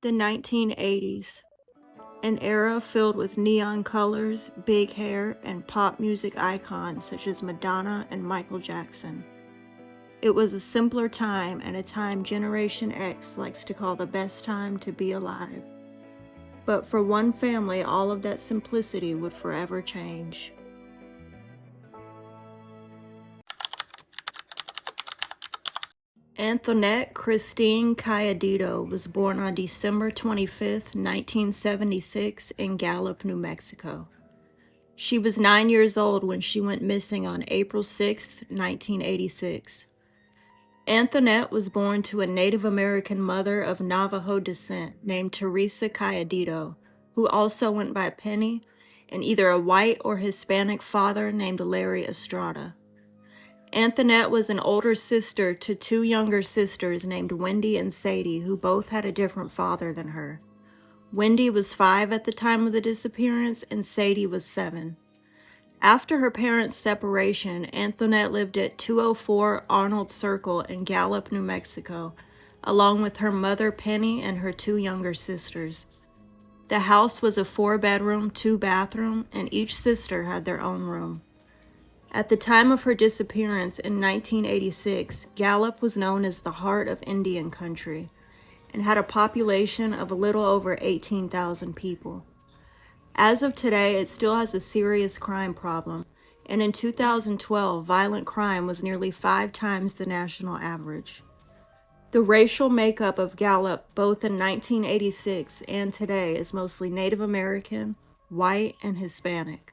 The 1980s, an era filled with neon colors, big hair, and pop music icons such as Madonna and Michael Jackson. It was a simpler time and a time Generation X likes to call the best time to be alive. But for one family, all of that simplicity would forever change. Anthonette Christine Cayedito was born on December 25, 1976 in Gallup, New Mexico. She was 9 years old when she went missing on April 6, 1986. Anthonette was born to a Native American mother of Navajo descent named Theresa Cayedito, who also went by Penny, and either a white or Hispanic father named Larry Estrada. Anthonette was an older sister to two younger sisters named Wendy and Sadie, who both had a different father than her. Wendy was 5 at the time of the disappearance, and Sadie was 7. After her parents' separation, Anthonette lived at 204 Arnold Circle in Gallup, New Mexico, along with her mother Penny and her two younger sisters. The house was a 4-bedroom, 2-bathroom, and each sister had their own room. At the time of her disappearance in 1986, Gallup was known as the heart of Indian country and had a population of a little over 18,000 people. As of today, it still has a serious crime problem, and in 2012, violent crime was nearly 5 times the national average. The racial makeup of Gallup, both in 1986 and today, is mostly Native American, white, and Hispanic.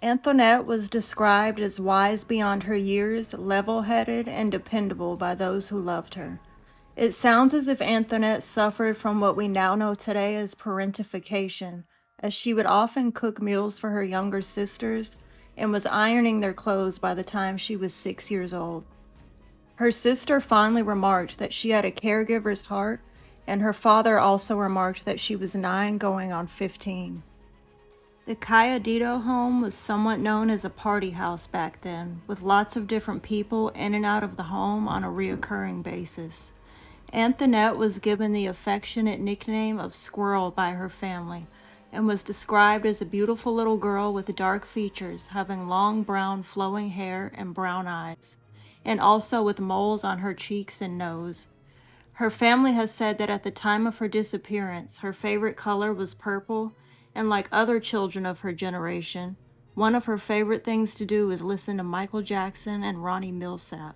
Anthonette was described as wise beyond her years, level-headed, and dependable by those who loved her. It sounds as if Anthonette suffered from what we now know today as parentification, as she would often cook meals for her younger sisters and was ironing their clothes by the time she was 6 years old. Her sister fondly remarked that she had a caregiver's heart, and her father also remarked that she was 9 going on 15. The Cayedito home was somewhat known as a party house back then, with lots of different people in and out of the home on a reoccurring basis. Anthonette was given the affectionate nickname of Squirrel by her family, and was described as a beautiful little girl with dark features, having long brown flowing hair and brown eyes, and also with moles on her cheeks and nose. Her family has said that at the time of her disappearance, her favorite color was purple, and like other children of her generation, one of her favorite things to do was listen to Michael Jackson and Ronnie Milsap.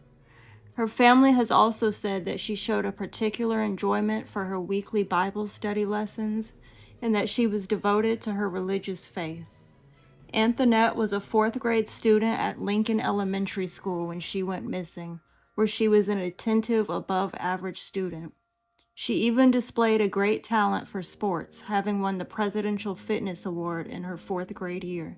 Her family has also said that she showed a particular enjoyment for her weekly Bible study lessons and that she was devoted to her religious faith. Anthonette was a 4th grade student at Lincoln Elementary School when she went missing, where she was an attentive, above-average student. She even displayed a great talent for sports, having won the Presidential Fitness Award in her 4th grade year.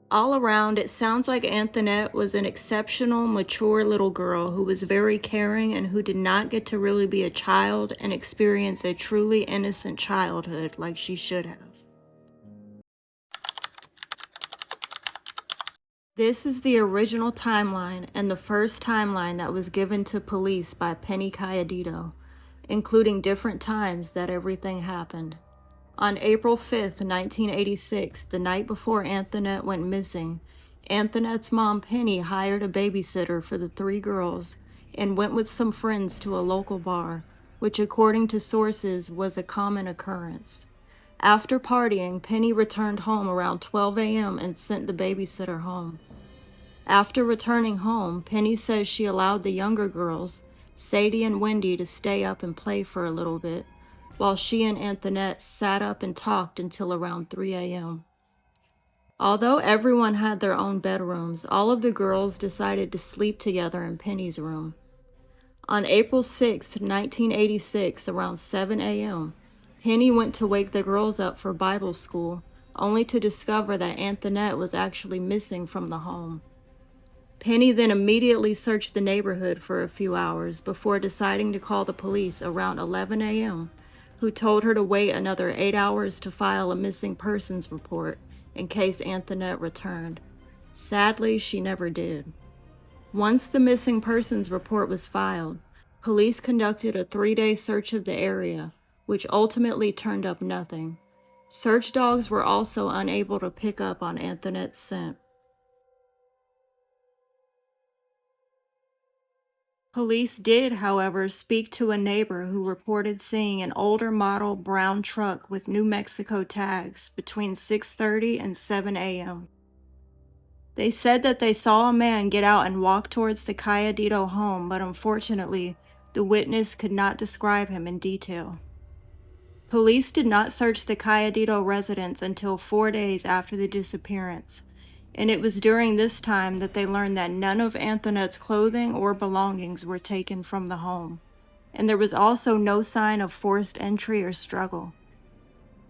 All around, it sounds like Anthonette was an exceptional, mature little girl who was very caring and who did not get to really be a child and experience a truly innocent childhood like she should have. This is the original timeline and the first timeline that was given to police by Penny Cayedito, including different times that everything happened. On April 5, 1986, the night before Anthonette went missing, Anthonette's mom Penny hired a babysitter for the 3 girls and went with some friends to a local bar, which according to sources was a common occurrence. After partying, Penny returned home around 12 a.m. and sent the babysitter home. After returning home, Penny says she allowed the younger girls, Sadie and Wendy, to stay up and play for a little bit, while she and Anthonette sat up and talked until around 3 a.m. Although everyone had their own bedrooms, all of the girls decided to sleep together in Penny's room. On April 6, 1986, around 7 a.m., Penny went to wake the girls up for Bible school, only to discover that Anthonette was actually missing from the home. Penny then immediately searched the neighborhood for a few hours before deciding to call the police around 11 a.m., who told her to wait another 8 hours to file a missing persons report in case Anthonette returned. Sadly, she never did. Once the missing persons report was filed, Police conducted a 3-day search of the area, which ultimately turned up nothing. Search dogs were also unable to pick up on Anthonette's scent. Police did, however, speak to a neighbor who reported seeing an older model brown truck with New Mexico tags between 6:30 and 7 a.m. They said that they saw a man get out and walk towards the Cayedito home, but unfortunately, the witness could not describe him in detail. Police did not search the Cayedito residence until 4 days after the disappearance, and it was during this time that they learned that none of Anthonette's clothing or belongings were taken from the home, and there was also no sign of forced entry or struggle.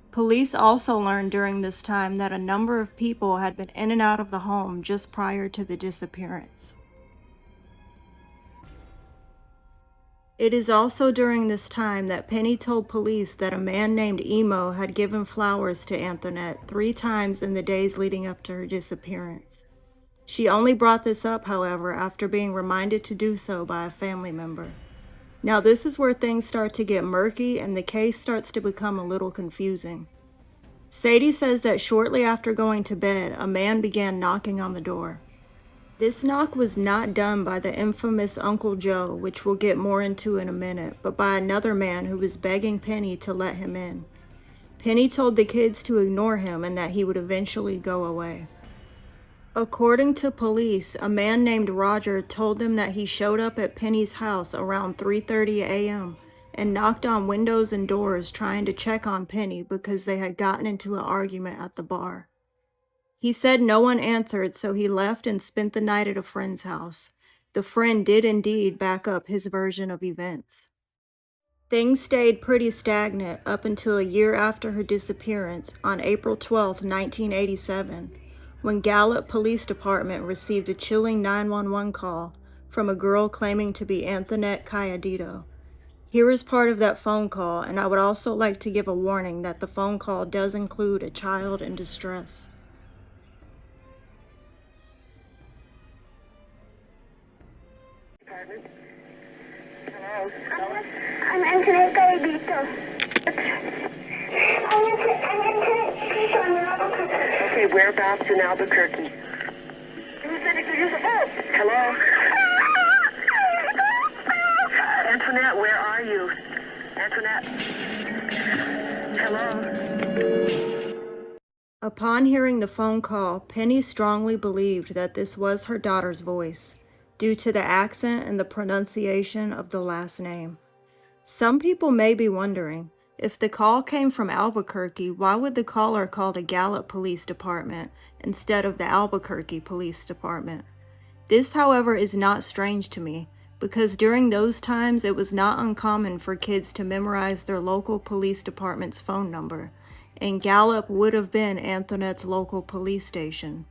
Police also learned during this time that a number of people had been in and out of the home just prior to the disappearance. It is also during this time that Penny told police that a man named Emo had given flowers to Anthonette 3 times in the days leading up to her disappearance. She only brought this up, however, after being reminded to do so by a family member. Now this is where things start to get murky and the case starts to become a little confusing. Sadie says that shortly after going to bed, a man began knocking on the door. This knock was not done by the infamous Uncle Joe, which we'll get more into in a minute, but by another man who was begging Penny to let him in. Penny told the kids to ignore him and that he would eventually go away. According to police, a man named Roger told them that he showed up at Penny's house around 3:30 a.m. and knocked on windows and doors trying to check on Penny because they had gotten into an argument at the bar. He said no one answered, so he left and spent the night at a friend's house. The friend did indeed back up his version of events. Things stayed pretty stagnant up until a year after her disappearance on April 12, 1987, when Gallup Police Department received a chilling 911 call from a girl claiming to be Anthonette Cayedito. Here is part of that phone call, and I would also like to give a warning that the phone call does include a child in distress. Hello. I'm Anthonette Cayedito. Okay, whereabouts in Albuquerque? Hello? Anthonette, where are you? Anthonette? Hello? Upon hearing the phone call, Penny strongly believed that this was her daughter's voice, due to the accent and the pronunciation of the last name. Some people may be wondering, if the call came from Albuquerque, why would the caller call the Gallup Police Department instead of the Albuquerque Police Department? This, however, is not strange to me, because during those times it was not uncommon for kids to memorize their local police department's phone number, and Gallup would have been Anthonette's local police station.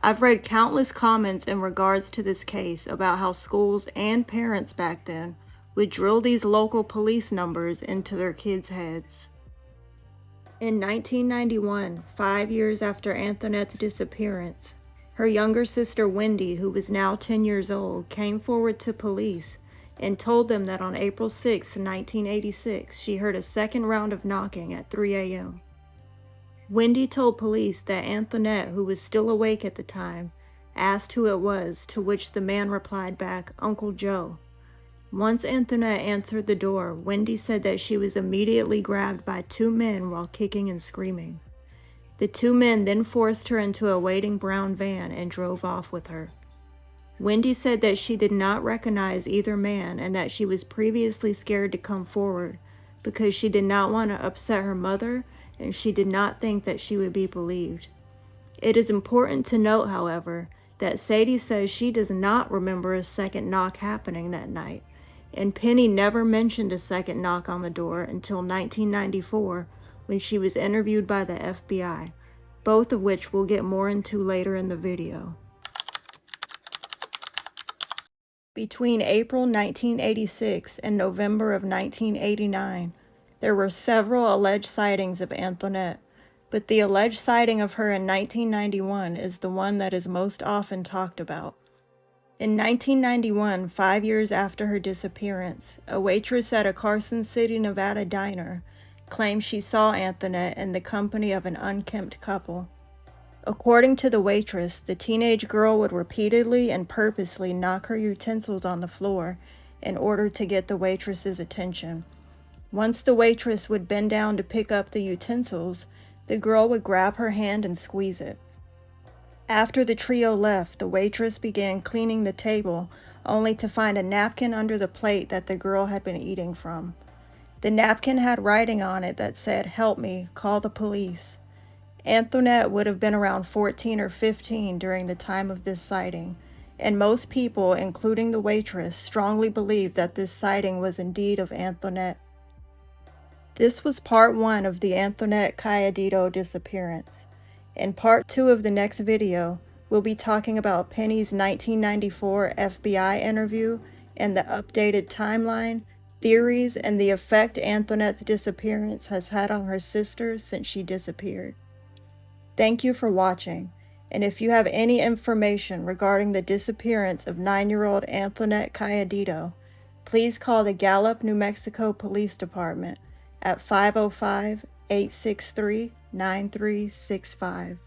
I've read countless comments in regards to this case about how schools and parents back then would drill these local police numbers into their kids' heads. In 1991, 5 years after Anthonette's disappearance, her younger sister Wendy, who was now 10 years old, came forward to police and told them that on April 6, 1986, she heard a second round of knocking at 3 a.m. Wendy told police that Anthonette, who was still awake at the time, asked who it was, to which the man replied back, "Uncle Joe." Once Anthonette answered the door, Wendy said that she was immediately grabbed by 2 men while kicking and screaming. The 2 men then forced her into a waiting brown van and drove off with her. Wendy said that she did not recognize either man and that she was previously scared to come forward because she did not want to upset her mother and she did not think that she would be believed. It is important to note, however, that Sadie says she does not remember a second knock happening that night, and Penny never mentioned a second knock on the door until 1994 when she was interviewed by the F.B.I., both of which we'll get more into later in the video. Between April 1986 and November of 1989, there were several alleged sightings of Anthonette, but the alleged sighting of her in 1991 is the one that is most often talked about. In 1991, 5 years after her disappearance, a waitress at a Carson City, Nevada diner claimed she saw Anthonette in the company of an unkempt couple. According to the waitress, the teenage girl would repeatedly and purposely knock her utensils on the floor in order to get the waitress's attention. Once the waitress would bend down to pick up the utensils, the girl would grab her hand and squeeze it. After the trio left, the waitress began cleaning the table, only to find a napkin under the plate that the girl had been eating from. The napkin had writing on it that said, "Help me, call the police." Anthonette would have been around 14 or 15 during the time of this sighting, and most people, including the waitress, strongly believed that this sighting was indeed of Anthonette. This was part 1 of the Anthonette Cayedito disappearance. In part 2 of the next video, we'll be talking about Penny's 1994 FBI interview and the updated timeline, theories, and the effect Anthonette's disappearance has had on her sister since she disappeared. Thank you for watching, and if you have any information regarding the disappearance of 9-year-old Anthonette Cayedito, please call the Gallup, New Mexico Police Department at 505-863-9365.